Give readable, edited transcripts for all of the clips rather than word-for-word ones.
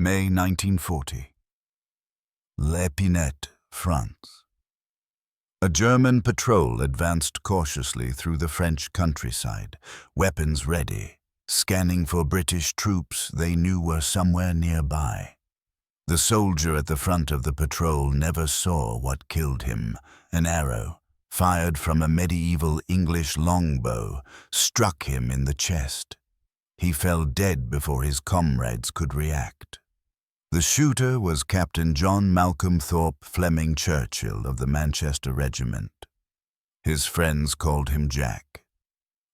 May 1940. L'Épinette, France. A German patrol advanced cautiously through the French countryside, weapons ready, scanning for British troops they knew were somewhere nearby. The soldier at the front of the patrol never saw what killed him. An arrow, fired from a medieval English longbow, struck him in the chest. He fell dead before his comrades could react. The shooter was Captain John Malcolm Thorpe Fleming Churchill of the Manchester Regiment. His friends called him Jack.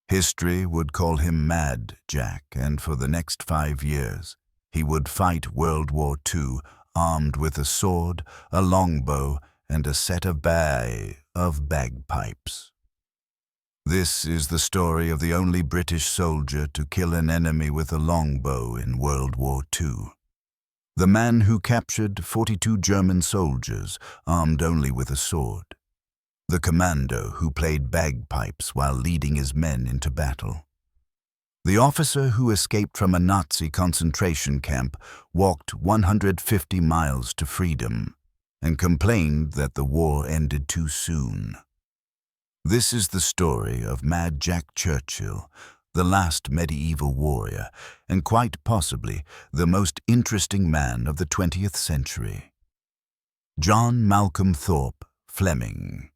History would call him Mad Jack, and for the next 5 years, he would fight World War II armed with a sword, a longbow, and a set of bagpipes. This is the story of the only British soldier to kill an enemy with a longbow in World War II. The man who captured 42 German soldiers armed only with a sword. The Commando who played bagpipes while leading his men into battle. The officer who escaped from a Nazi concentration camp walked 150 miles to freedom and complained that the war ended too soon. This is the story of Mad Jack Churchill, the last medieval warrior, and quite possibly the most interesting man of the 20th century. John Malcolm Thorpe Fleming.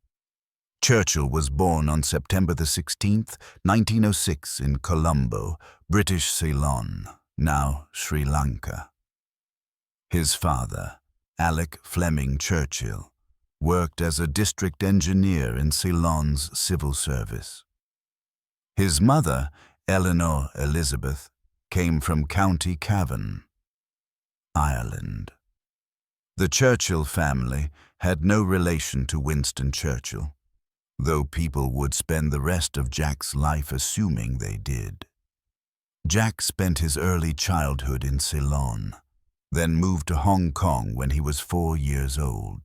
Churchill was born on September 16, 1906 in Colombo, British Ceylon, now Sri Lanka. His father, Alec Fleming Churchill, worked as a district engineer in Ceylon's civil service. His mother, Eleanor Elizabeth, came from County Cavan, Ireland. The Churchill family had no relation to Winston Churchill, though people would spend the rest of Jack's life assuming they did. Jack spent his early childhood in Ceylon, then moved to Hong Kong when he was 4 years old.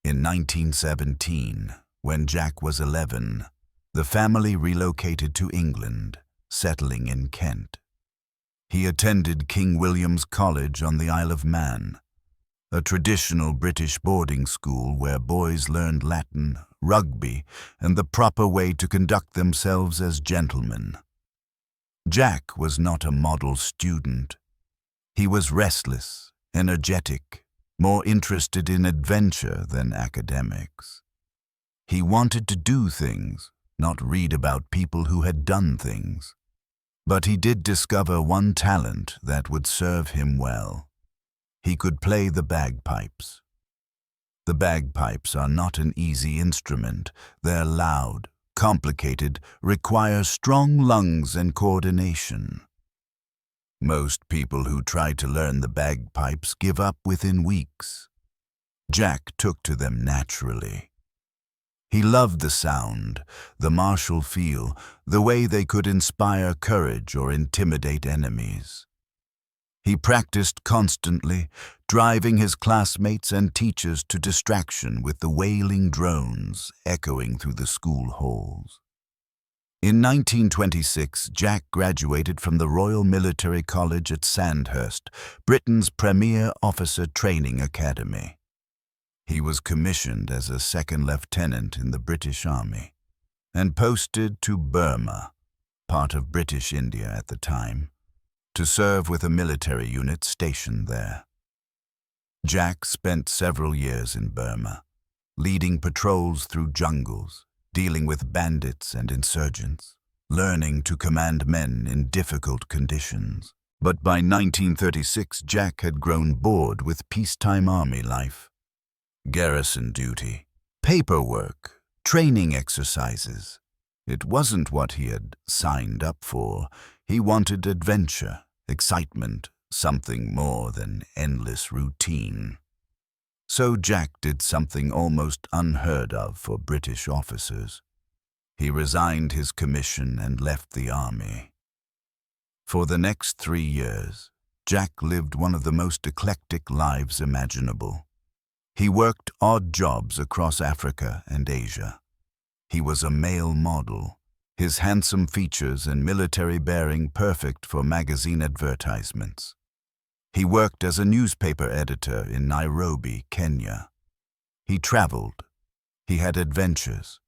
In 1917, when Jack was 11, the family relocated to England, settling in Kent. He attended King William's College on the Isle of Man, a traditional British boarding school where boys learned Latin, rugby, and the proper way to conduct themselves as gentlemen. Jack was not a model student. He was restless, energetic, more interested in adventure than academics. He wanted to do things, not read about people who had done things. But he did discover one talent that would serve him well. He could play the bagpipes. The bagpipes are not an easy instrument. They're loud, complicated, require strong lungs and coordination. Most people who try to learn the bagpipes give up within weeks. Jack took to them naturally. He loved the sound, the martial feel, the way they could inspire courage or intimidate enemies. He practiced constantly, driving his classmates and teachers to distraction with the wailing drones echoing through the school halls. In 1926, Jack graduated from the Royal Military College at Sandhurst, Britain's premier officer training academy. He was commissioned as a second lieutenant in the British Army and posted to Burma, part of British India at the time, to serve with a military unit stationed there. Jack spent several years in Burma, leading patrols through jungles, dealing with bandits and insurgents, learning to command men in difficult conditions. But by 1936, Jack had grown bored with peacetime army life. Garrison duty, paperwork, training exercises. It wasn't what he had signed up for. He wanted adventure, excitement, something more than endless routine. So Jack did something almost unheard of for British officers. He resigned his commission and left the army. For the next 3 years, Jack lived one of the most eclectic lives imaginable. He worked odd jobs across Africa and Asia. He was a male model, his handsome features and military bearing perfect for magazine advertisements. He worked as a newspaper editor in Nairobi, Kenya. He traveled, he had adventures,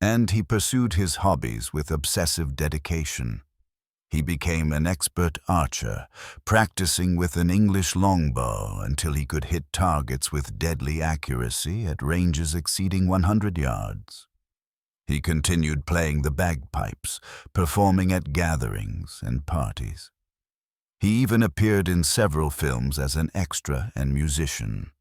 and he pursued his hobbies with obsessive dedication. He became an expert archer, practicing with an English longbow until he could hit targets with deadly accuracy at ranges exceeding 100 yards. He continued playing the bagpipes, performing at gatherings and parties. He even appeared in several films as an extra and musician.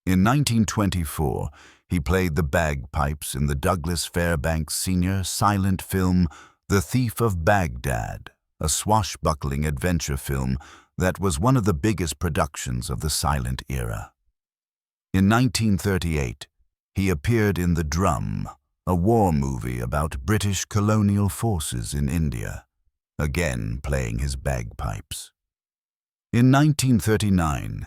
In 1924, he played the bagpipes in the Douglas Fairbanks Sr. silent film The Thief of Baghdad, a swashbuckling adventure film that was one of the biggest productions of the silent era. In 1938, he appeared in The Drum, a war movie about British colonial forces in India, again playing his bagpipes. In 1939,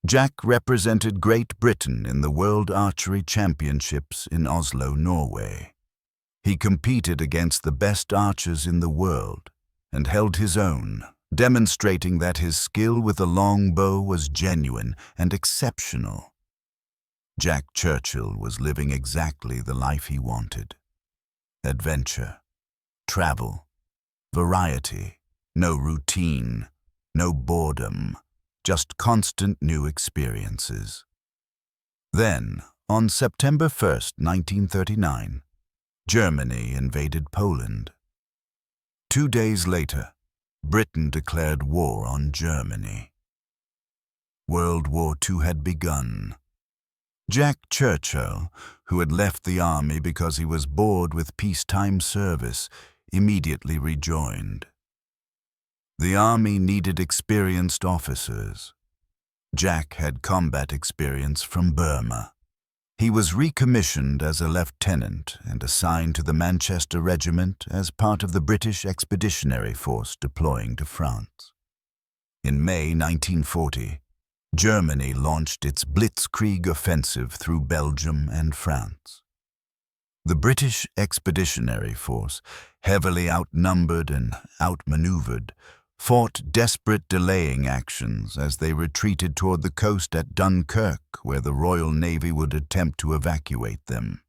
Jack represented Great Britain in the World Archery Championships in Oslo, Norway. He competed against the best archers in the world and held his own, demonstrating that his skill with the longbow was genuine and exceptional. Jack Churchill was living exactly the life he wanted. Adventure, travel, variety, no routine, no boredom, just constant new experiences. Then, on September 1st, 1939, Germany invaded Poland. 2 days later, Britain declared war on Germany. World War II had begun. Jack Churchill, who had left the army because he was bored with peacetime service, immediately rejoined. The army needed experienced officers. Jack had combat experience from Burma. He was recommissioned as a lieutenant and assigned to the Manchester Regiment as part of the British Expeditionary Force deploying to France. In May 1940, Germany launched its Blitzkrieg offensive through Belgium and France. The British Expeditionary Force, heavily outnumbered and outmaneuvered, fought desperate delaying actions as they retreated toward the coast at Dunkirk, where the Royal Navy would attempt to evacuate them.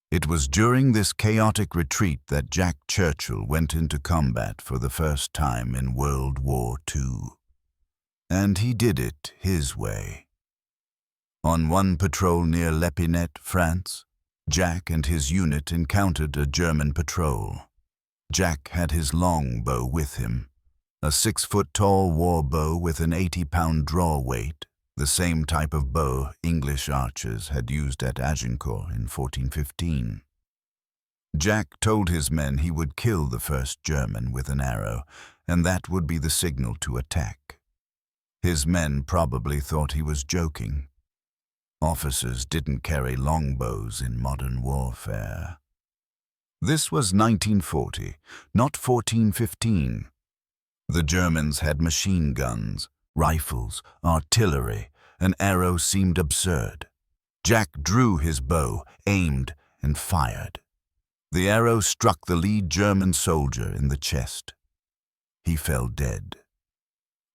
It was during this chaotic retreat that Jack Churchill went into combat for the first time in World War II. And he did it his way. On one patrol near L'Épinette, France, Jack and his unit encountered a German patrol. Jack had his longbow with him, a 6-foot-tall war bow with an 80-pound draw weight, the same type of bow English archers had used at Agincourt in 1415. Jack told his men he would kill the first German with an arrow, and that would be the signal to attack. His men probably thought he was joking. Officers didn't carry longbows in modern warfare. This was 1940, not 1415. The Germans had machine guns, rifles, artillery. An arrow seemed absurd. Jack drew his bow, aimed, and fired. The arrow struck the lead German soldier in the chest. He fell dead.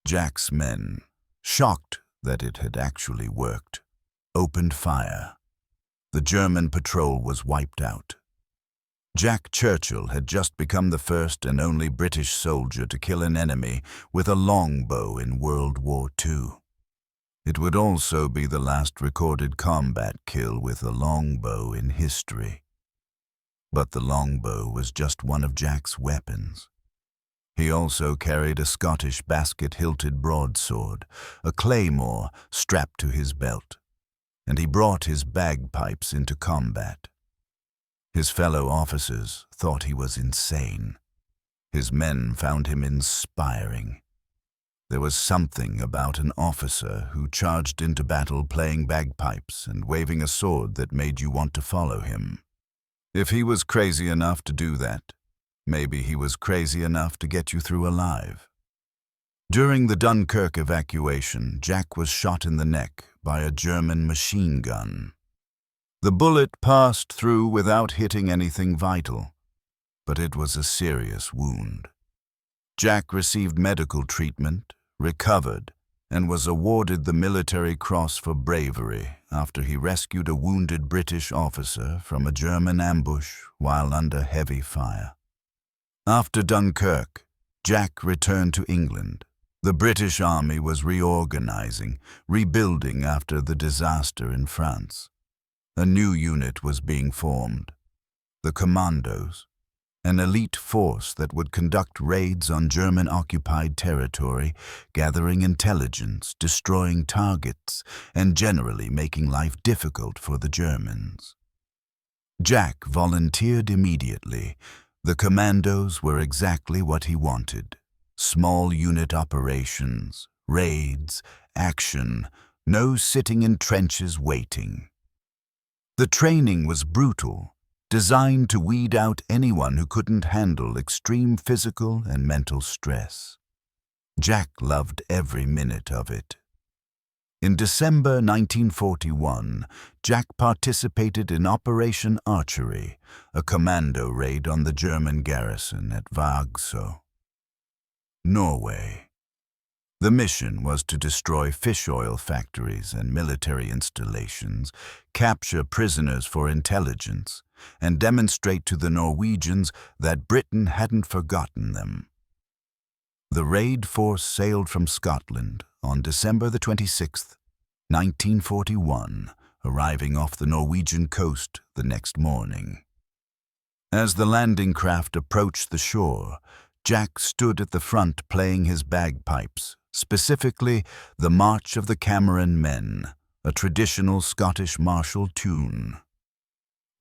Jack's men, shocked that it had actually worked, opened fire. The German patrol was wiped out. Jack Churchill had just become the first and only British soldier to kill an enemy with a longbow in World War II. It would also be the last recorded combat kill with a longbow in history. But the longbow was just one of Jack's weapons. He also carried a Scottish basket-hilted broadsword, a claymore strapped to his belt, and he brought his bagpipes into combat. His fellow officers thought he was insane. His men found him inspiring. There was something about an officer who charged into battle playing bagpipes and waving a sword that made you want to follow him. If he was crazy enough to do that, maybe he was crazy enough to get you through alive. During the Dunkirk evacuation, Jack was shot in the neck by a German machine gun. The bullet passed through without hitting anything vital, but it was a serious wound. Jack received medical treatment, recovered, and was awarded the Military Cross for bravery after he rescued a wounded British officer from a German ambush while under heavy fire. After Dunkirk, Jack returned to England. The British Army was reorganizing, rebuilding after the disaster in France. A new unit was being formed, the Commandos, an elite force that would conduct raids on German-occupied territory, gathering intelligence, destroying targets, and generally making life difficult for the Germans. Jack volunteered immediately. The Commandos were exactly what he wanted. Small unit operations, raids, action, no sitting in trenches waiting. The training was brutal, designed to weed out anyone who couldn't handle extreme physical and mental stress. Jack loved every minute of it. In December 1941, Jack participated in Operation Archery, a commando raid on the German garrison at Vagsø, Norway. The mission was to destroy fish oil factories and military installations, capture prisoners for intelligence, and demonstrate to the Norwegians that Britain hadn't forgotten them. The raid force sailed from Scotland on December the 26th, 1941, arriving off the Norwegian coast the next morning. As the landing craft approached the shore, Jack stood at the front playing his bagpipes, specifically the March of the Cameron Men, a traditional Scottish martial tune.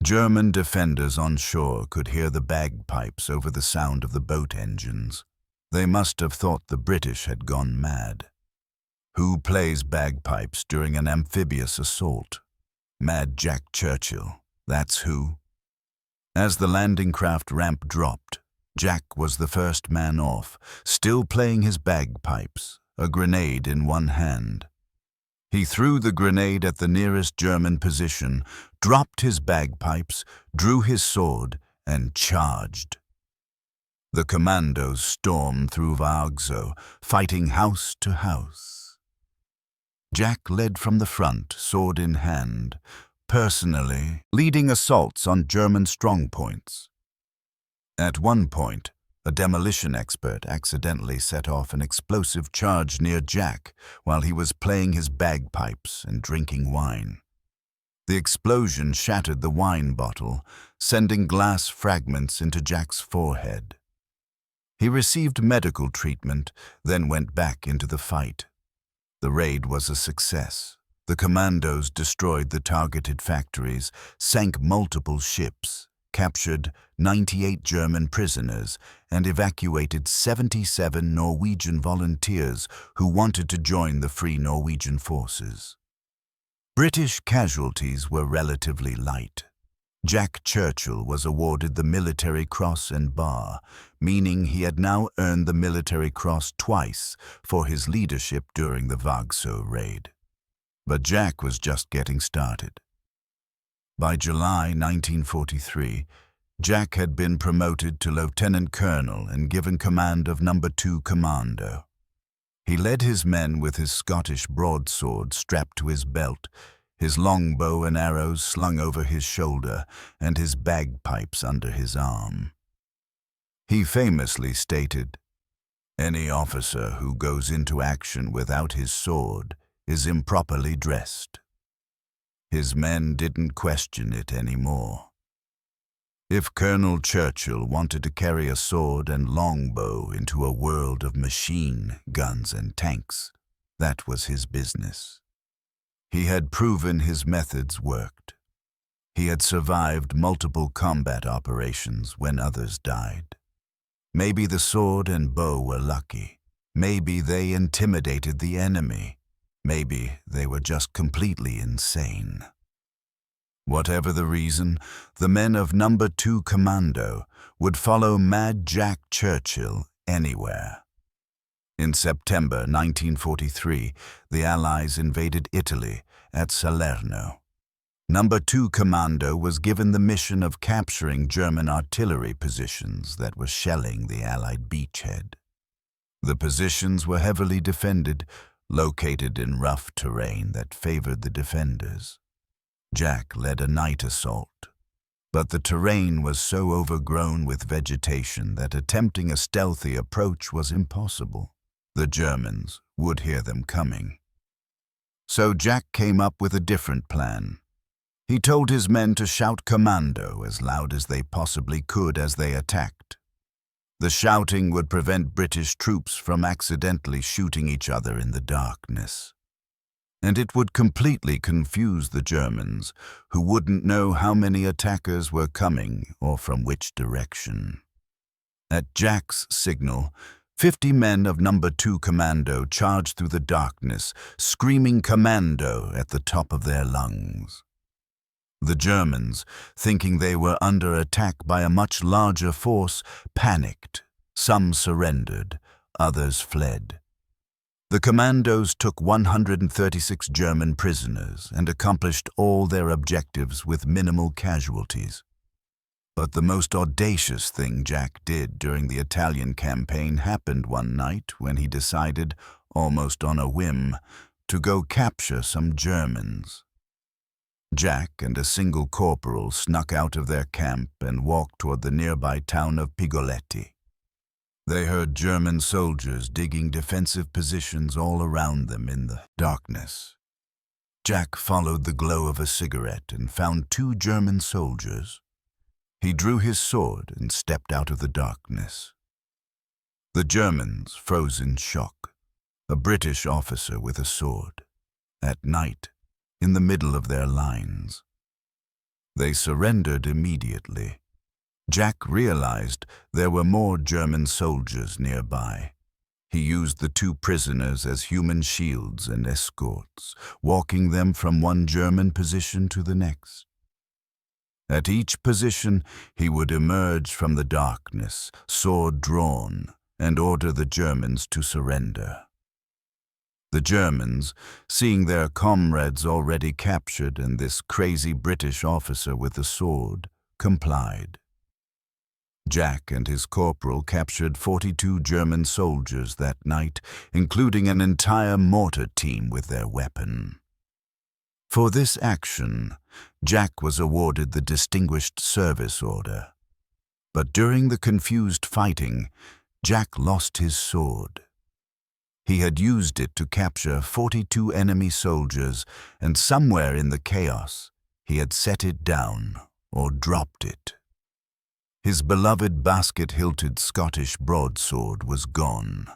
German defenders on shore could hear the bagpipes over the sound of the boat engines. They must have thought the British had gone mad. Who plays bagpipes during an amphibious assault? Mad Jack Churchill, that's who. As the landing craft ramp dropped, Jack was the first man off, still playing his bagpipes, a grenade in one hand. He threw the grenade at the nearest German position, dropped his bagpipes, drew his sword, and charged. The Commandos stormed through Vagsø, fighting house to house. Jack led from the front, sword in hand, personally leading assaults on German strongpoints. At one point, a demolition expert accidentally set off an explosive charge near Jack while he was playing his bagpipes and drinking wine. The explosion shattered the wine bottle, sending glass fragments into Jack's forehead. He received medical treatment, then went back into the fight. The raid was a success. The Commandos destroyed the targeted factories, sank multiple ships, captured 98 German prisoners, and evacuated 77 Norwegian volunteers who wanted to join the Free Norwegian forces. British casualties were relatively light. Jack Churchill was awarded the Military Cross and Bar, meaning he had now earned the Military Cross twice for his leadership during the Vagsø raid. But Jack was just getting started. By July 1943, Jack had been promoted to Lieutenant Colonel and given command of No. 2 Commando. He led his men with his Scottish broadsword strapped to his belt, his longbow and arrows slung over his shoulder, and his bagpipes under his arm. He famously stated, "Any officer who goes into action without his sword is improperly dressed." His men didn't question it anymore. If Colonel Churchill wanted to carry a sword and longbow into a world of machine guns and tanks, that was his business. He had proven his methods worked. He had survived multiple combat operations when others died. Maybe the sword and bow were lucky. Maybe they intimidated the enemy. Maybe they were just completely insane. Whatever the reason, the men of No. 2 Commando would follow Mad Jack Churchill anywhere. In September 1943, the Allies invaded Italy at Salerno. No. 2 Commando was given the mission of capturing German artillery positions that were shelling the Allied beachhead. The positions were heavily defended, located in rough terrain that favored the defenders. Jack led a night assault, but the terrain was so overgrown with vegetation that attempting a stealthy approach was impossible. The Germans would hear them coming. So Jack came up with a different plan. He told his men to shout "Commando" as loud as they possibly could as they attacked. The shouting would prevent British troops from accidentally shooting each other in the darkness. And it would completely confuse the Germans, who wouldn't know how many attackers were coming or from which direction. At Jack's signal, 50 men of No. 2 Commando charged through the darkness, screaming "Commando" at the top of their lungs. The Germans, thinking they were under attack by a much larger force, panicked. Some surrendered, others fled. The Commandos took 136 German prisoners and accomplished all their objectives with minimal casualties. But the most audacious thing Jack did during the Italian campaign happened one night when he decided, almost on a whim, to go capture some Germans. Jack and a single corporal snuck out of their camp and walked toward the nearby town of Pigoletti. They heard German soldiers digging defensive positions all around them in the darkness. Jack followed the glow of a cigarette and found 2 German soldiers. He drew his sword and stepped out of the darkness. The Germans froze in shock. A British officer with a sword. At night, in the middle of their lines. They surrendered immediately. Jack realized there were more German soldiers nearby. He used the 2 prisoners as human shields and escorts, walking them from one German position to the next. At each position, he would emerge from the darkness, sword drawn, and order the Germans to surrender. The Germans, seeing their comrades already captured and this crazy British officer with a sword, complied. Jack and his corporal captured 42 German soldiers that night, including an entire mortar team with their weapon. For this action, Jack was awarded the Distinguished Service Order. But during the confused fighting, Jack lost his sword. He had used it to capture 42 enemy soldiers, and somewhere in the chaos, he had set it down or dropped it. His beloved basket-hilted Scottish broadsword was gone.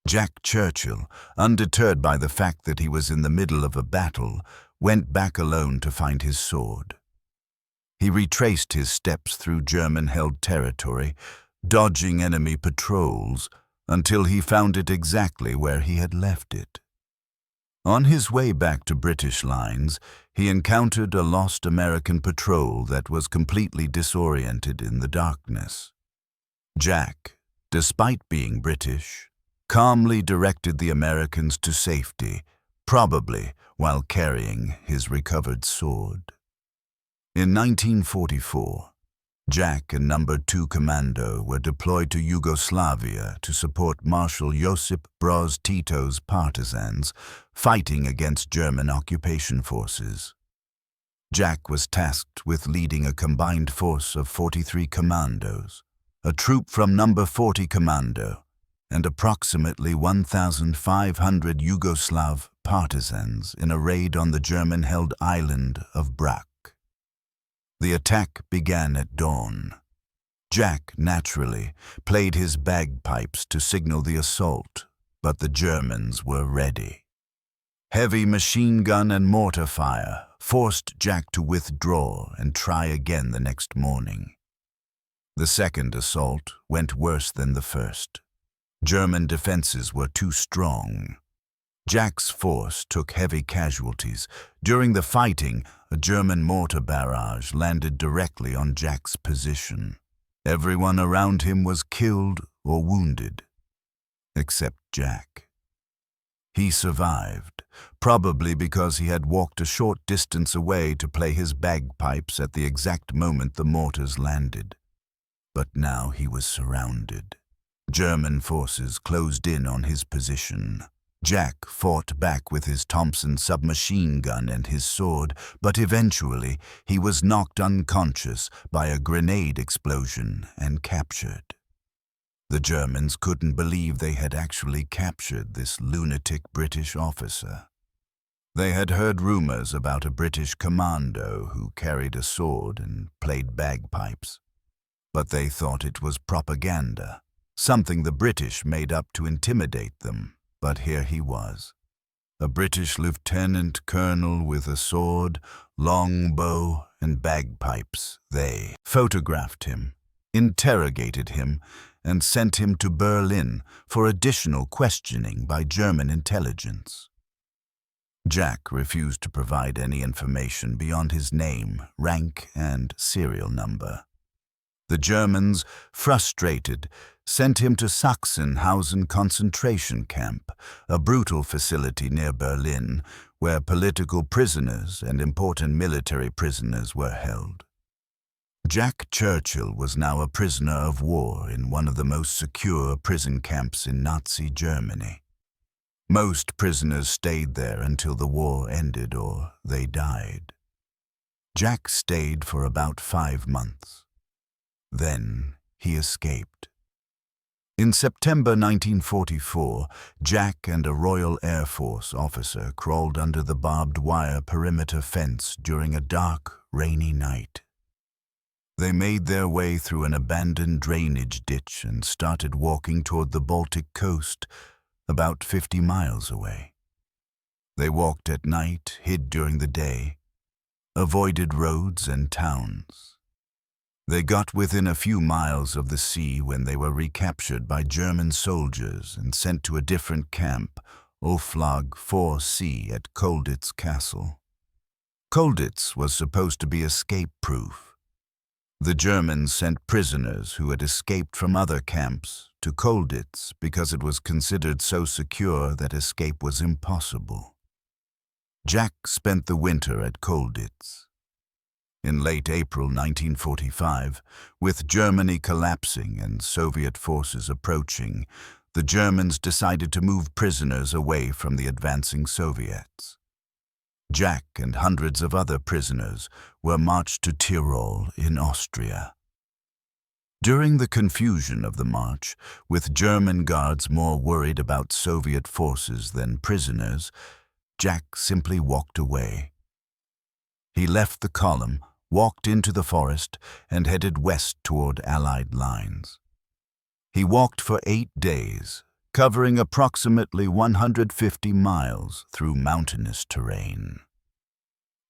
Jack Churchill, undeterred by the fact that he was in the middle of a battle, went back alone to find his sword. He retraced his steps through German-held territory, dodging enemy patrols, until he found it exactly where he had left it. On his way back to British lines, he encountered a lost American patrol that was completely disoriented in the darkness. Jack, despite being British, calmly directed the Americans to safety, probably while carrying his recovered sword. In 1944, Jack and No. 2 Commando were deployed to Yugoslavia to support Marshal Josip Broz Tito's partisans fighting against German occupation forces. Jack was tasked with leading a combined force of 43 Commandos, a troop from No. 40 Commando, and approximately 1,500 Yugoslav partisans in a raid on the German-held island of Brac. The attack began at dawn. Jack, naturally, played his bagpipes to signal the assault, but the Germans were ready. Heavy machine gun and mortar fire forced Jack to withdraw and try again the next morning. The second assault went worse than the first. German defenses were too strong. Jack's force took heavy casualties. During the fighting, a German mortar barrage landed directly on Jack's position. Everyone around him was killed or wounded, except Jack. He survived, probably because he had walked a short distance away to play his bagpipes at the exact moment the mortars landed. But now he was surrounded. German forces closed in on his position. Jack fought back with his Thompson submachine gun and his sword, but eventually he was knocked unconscious by a grenade explosion and captured. The Germans couldn't believe they had actually captured this lunatic British officer. They had heard rumors about a British commando who carried a sword and played bagpipes, but they thought it was propaganda, something the British made up to intimidate them. But here he was, a British lieutenant colonel with a sword, longbow, and bagpipes. They photographed him, interrogated him, and sent him to Berlin for additional questioning by German intelligence. Jack refused to provide any information beyond his name, rank, and serial number. The Germans, frustrated, sent him to Sachsenhausen concentration camp, a brutal facility near Berlin, where political prisoners and important military prisoners were held. Jack Churchill was now a prisoner of war in one of the most secure prison camps in Nazi Germany. Most prisoners stayed there until the war ended or they died. Jack stayed for about 5 months. Then he escaped. In September 1944, Jack and a Royal Air Force officer crawled under the barbed wire perimeter fence during a dark, rainy night. They made their way through an abandoned drainage ditch and started walking toward the Baltic coast, about 50 miles away. They walked at night, hid during the day, avoided roads and towns. They got within a few miles of the sea when they were recaptured by German soldiers and sent to a different camp, Oflag 4C at Colditz Castle. Colditz was supposed to be escape-proof. The Germans sent prisoners who had escaped from other camps to Colditz because it was considered so secure that escape was impossible. Jack spent the winter at Colditz. In late April 1945, with Germany collapsing and Soviet forces approaching, the Germans decided to move prisoners away from the advancing Soviets. Jack and hundreds of other prisoners were marched to Tyrol in Austria. During the confusion of the march, with German guards more worried about Soviet forces than prisoners, Jack simply walked away. He left the column, walked into the forest, and headed west toward Allied lines. He walked for 8 days, covering approximately 150 miles through mountainous terrain.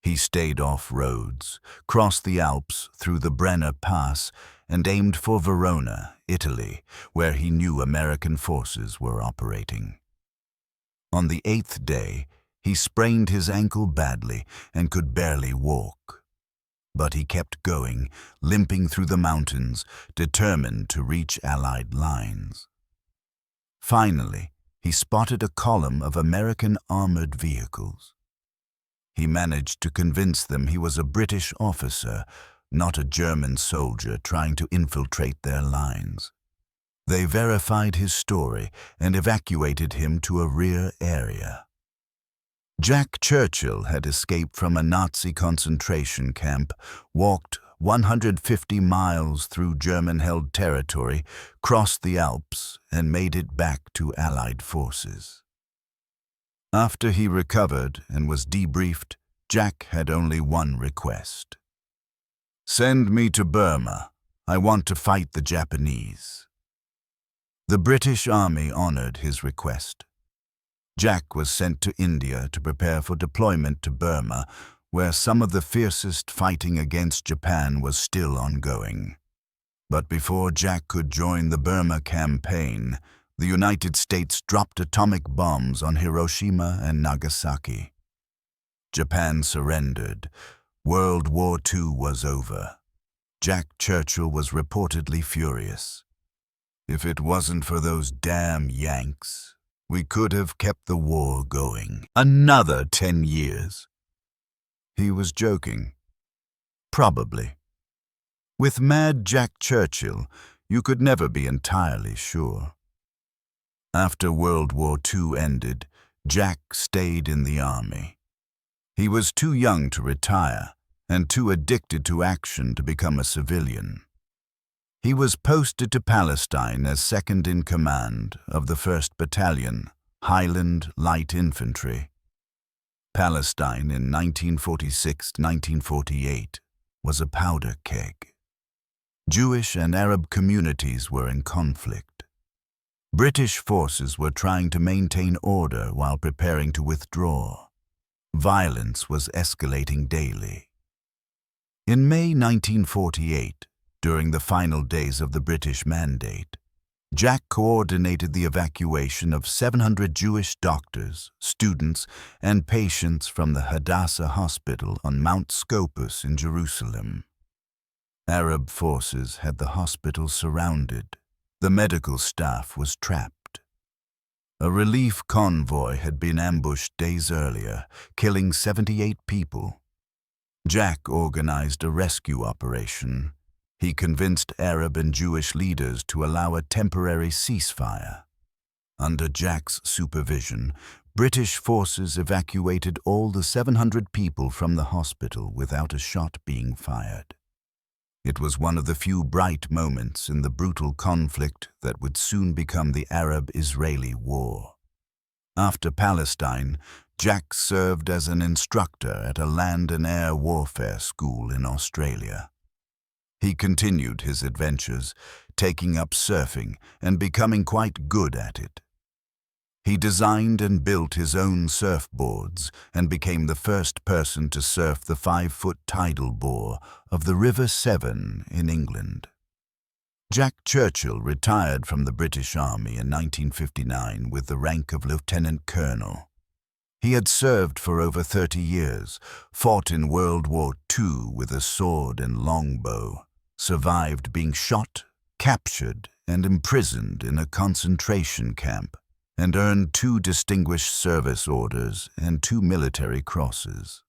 He stayed off roads, crossed the Alps through the Brenner Pass, and aimed for Verona, Italy, where he knew American forces were operating. On the 8th day, he sprained his ankle badly and could barely walk. But he kept going, limping through the mountains, determined to reach Allied lines. Finally, he spotted a column of American armored vehicles. He managed to convince them he was a British officer, not a German soldier trying to infiltrate their lines. They verified his story and evacuated him to a rear area. Jack Churchill had escaped from a Nazi concentration camp, walked 150 miles through German-held territory, crossed the Alps, and made it back to Allied forces. After he recovered and was debriefed, Jack had only one request. "Send me to Burma. I want to fight the Japanese." The British Army honored his request. Jack was sent to India to prepare for deployment to Burma, where some of the fiercest fighting against Japan was still ongoing. But before Jack could join the Burma campaign, the United States dropped atomic bombs on Hiroshima and Nagasaki. Japan surrendered. World War II was over. Jack Churchill was reportedly furious. "If it wasn't for those damn Yanks, we could have kept the war going another 10 years. He was joking. Probably. With mad Jack Churchill, you could never be entirely sure. After World War II ended, Jack stayed in the army. He was too young to retire and too addicted to action to become a civilian. He was posted to Palestine as second in command of the 1st Battalion, Highland Light Infantry. Palestine in 1946-1948 was a powder keg. Jewish and Arab communities were in conflict. British forces were trying to maintain order while preparing to withdraw. Violence was escalating daily. In May 1948, during the final days of the British Mandate, Jack coordinated the evacuation of 700 Jewish doctors, students, and patients from the Hadassah Hospital on Mount Scopus in Jerusalem. Arab forces had the hospital surrounded. The medical staff was trapped. A relief convoy had been ambushed days earlier, killing 78 people. Jack organized a rescue operation. He convinced Arab and Jewish leaders to allow a temporary ceasefire. Under Jack's supervision, British forces evacuated all the 700 people from the hospital without a shot being fired. It was one of the few bright moments in the brutal conflict that would soon become the Arab-Israeli War. After Palestine, Jack served as an instructor at a land and air warfare school in Australia. He continued his adventures, taking up surfing and becoming quite good at it. He designed and built his own surfboards and became the first person to surf the 5-foot tidal bore of the River Severn in England. Jack Churchill retired from the British Army in 1959 with the rank of Lieutenant Colonel. He had served for over 30 years, fought in World War II with a sword and longbow, survived being shot, captured, and imprisoned in a concentration camp, and earned 2 Distinguished Service Orders and 2 military crosses.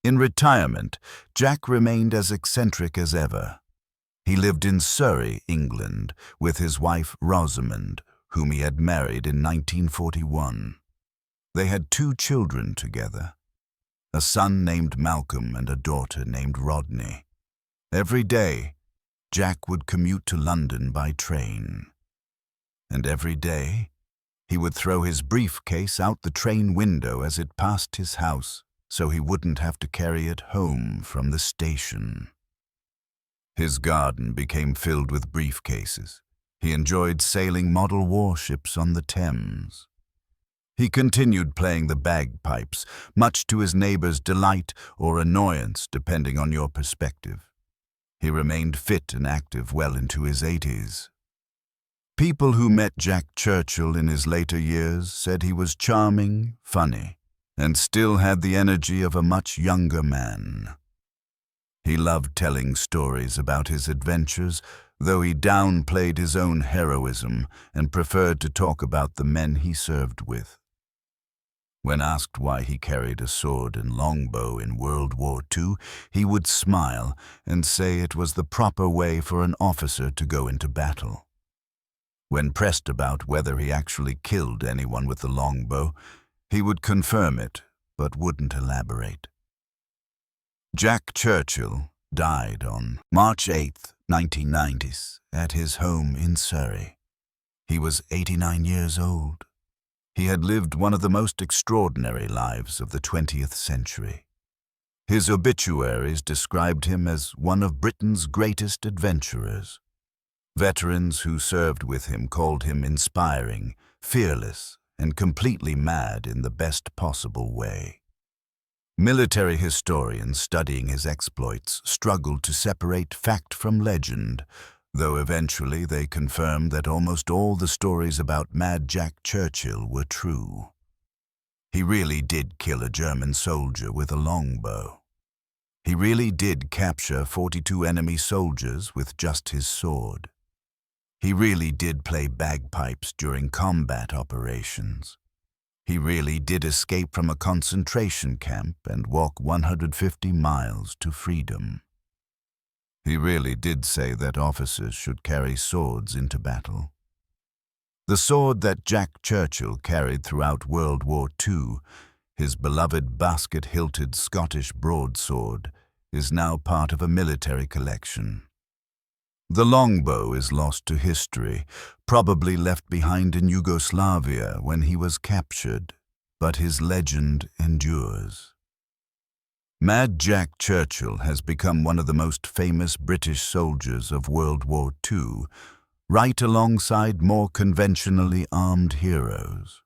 In retirement, Jack remained as eccentric as ever. He lived in Surrey, England, with his wife Rosamond, whom he had married in 1941. They had 2 children together, a son named Malcolm and a daughter named Rodney. Every day, Jack would commute to London by train. And every day, he would throw his briefcase out the train window as it passed his house, so he wouldn't have to carry it home from the station. His garden became filled with briefcases. He enjoyed sailing model warships on the Thames. He continued playing the bagpipes, much to his neighbors' delight or annoyance, depending on your perspective. He remained fit and active well into his 80s. People who met Jack Churchill in his later years said he was charming, funny, and still had the energy of a much younger man. He loved telling stories about his adventures, though he downplayed his own heroism and preferred to talk about the men he served with. When asked why he carried a sword and longbow in World War II, he would smile and say it was the proper way for an officer to go into battle. When pressed about whether he actually killed anyone with the longbow, he would confirm it, but wouldn't elaborate. Jack Churchill died on March 8, 1990, at his home in Surrey. He was 89 years old. He had lived one of the most extraordinary lives of the 20th century. His obituaries described him as one of Britain's greatest adventurers. Veterans who served with him called him inspiring, fearless, and completely mad in the best possible way. Military historians studying his exploits struggled to separate fact from legend, though eventually they confirmed that almost all the stories about Mad Jack Churchill were true. He really did kill a German soldier with a longbow. He really did capture 42 enemy soldiers with just his sword. He really did play bagpipes during combat operations. He really did escape from a concentration camp and walk 150 miles to freedom. He really did say that officers should carry swords into battle. The sword that Jack Churchill carried throughout World War II, his beloved basket-hilted Scottish broadsword, is now part of a military collection. The longbow is lost to history, probably left behind in Yugoslavia when he was captured, but his legend endures. Mad Jack Churchill has become one of the most famous British soldiers of World War II, right alongside more conventionally armed heroes.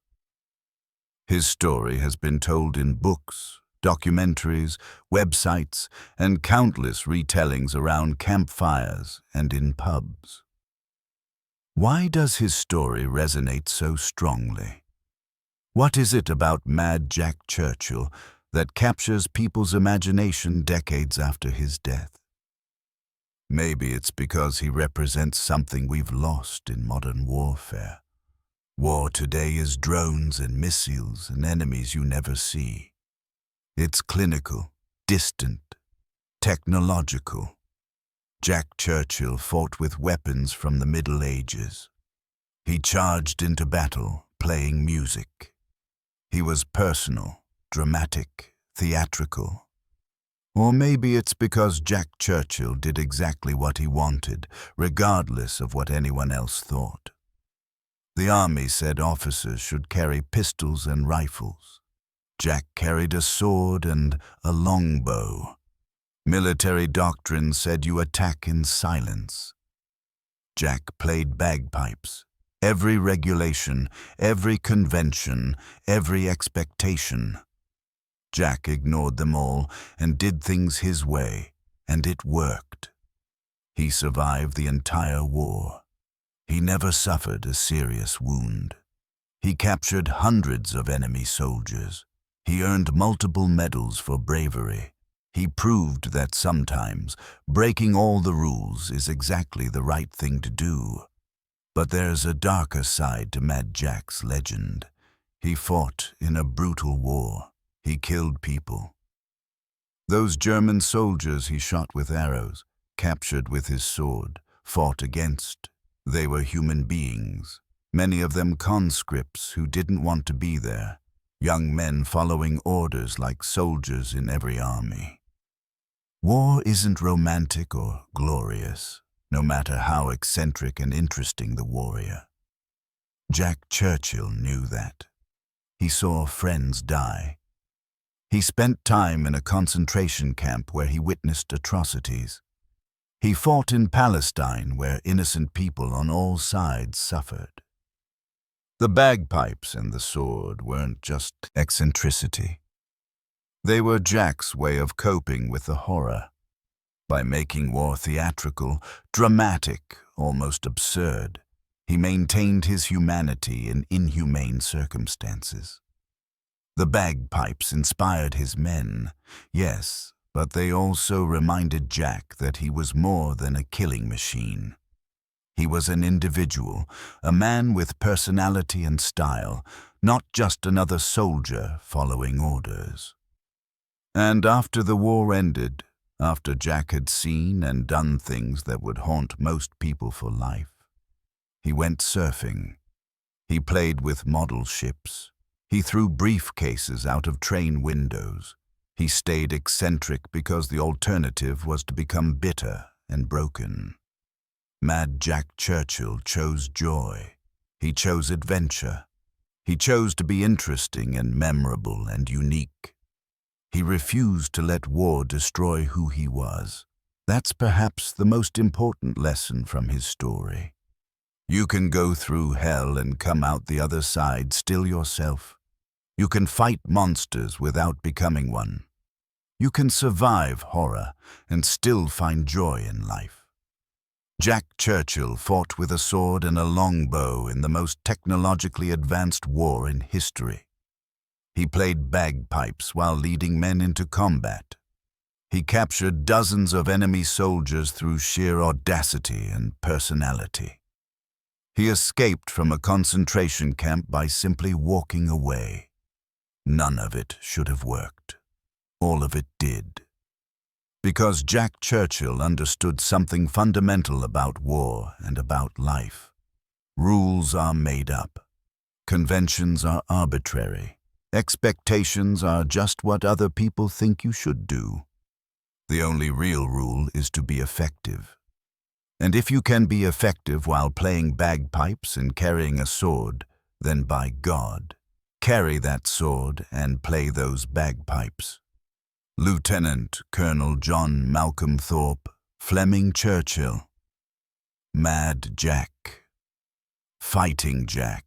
His story has been told in books, documentaries, websites, and countless retellings around campfires and in pubs. Why does his story resonate so strongly? What is it about Mad Jack Churchill that captures people's imagination decades after his death? Maybe it's because he represents something we've lost in modern warfare. War today is drones and missiles and enemies you never see. It's clinical, distant, technological. Jack Churchill fought with weapons from the Middle Ages. He charged into battle, playing music. He was personal, dramatic, theatrical. Or maybe it's because Jack Churchill did exactly what he wanted, regardless of what anyone else thought. The army said officers should carry pistols and rifles. Jack carried a sword and a longbow. Military doctrine said you attack in silence. Jack played bagpipes. Every regulation, every convention, every expectation. Jack ignored them all and did things his way, and it worked. He survived the entire war. He never suffered a serious wound. He captured hundreds of enemy soldiers. He earned multiple medals for bravery. He proved that sometimes breaking all the rules is exactly the right thing to do. But there's a darker side to Mad Jack's legend. He fought in a brutal war. He killed people. Those German soldiers he shot with arrows, captured with his sword, fought against. They were human beings, many of them conscripts who didn't want to be there, young men following orders like soldiers in every army. War isn't romantic or glorious, no matter how eccentric and interesting the warrior. Jack Churchill knew that. He saw friends die. He spent time in a concentration camp where he witnessed atrocities. He fought in Palestine where innocent people on all sides suffered. The bagpipes and the sword weren't just eccentricity. They were Jack's way of coping with the horror. By making war theatrical, dramatic, almost absurd, he maintained his humanity in inhumane circumstances. The bagpipes inspired his men, yes, but they also reminded Jack that he was more than a killing machine. He was an individual, a man with personality and style, not just another soldier following orders. And after the war ended, after Jack had seen and done things that would haunt most people for life, he went surfing. He played with model ships. He threw briefcases out of train windows. He stayed eccentric because the alternative was to become bitter and broken. Mad Jack Churchill chose joy. He chose adventure. He chose to be interesting and memorable and unique. He refused to let war destroy who he was. That's perhaps the most important lesson from his story. You can go through hell and come out the other side still yourself. You can fight monsters without becoming one. You can survive horror and still find joy in life. Jack Churchill fought with a sword and a longbow in the most technologically advanced war in history. He played bagpipes while leading men into combat. He captured dozens of enemy soldiers through sheer audacity and personality. He escaped from a concentration camp by simply walking away. None of it should have worked. All of it did. Because Jack Churchill understood something fundamental about war and about life. Rules are made up. Conventions are arbitrary. Expectations are just what other people think you should do. The only real rule is to be effective. And if you can be effective while playing bagpipes and carrying a sword, then by God, carry that sword and play those bagpipes. Lieutenant Colonel John Malcolm Thorpe, Fleming Churchill. Mad Jack. Fighting Jack.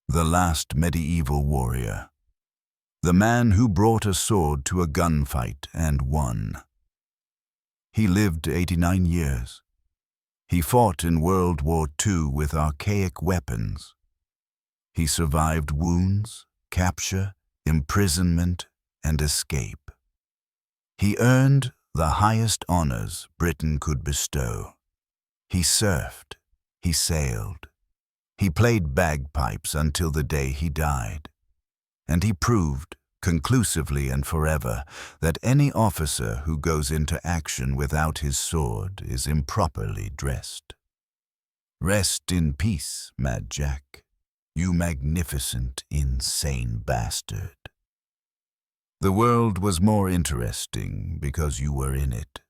The last medieval warrior. The man who brought a sword to a gunfight and won. He lived 89 years. He fought in World War II with archaic weapons. He survived wounds, capture, imprisonment, and escape. He earned the highest honors Britain could bestow. He surfed, he sailed, he played bagpipes until the day he died. And he proved, conclusively and forever, that any officer who goes into action without his sword is improperly dressed. Rest in peace, Mad Jack, you magnificent, insane bastard. The world was more interesting because you were in it.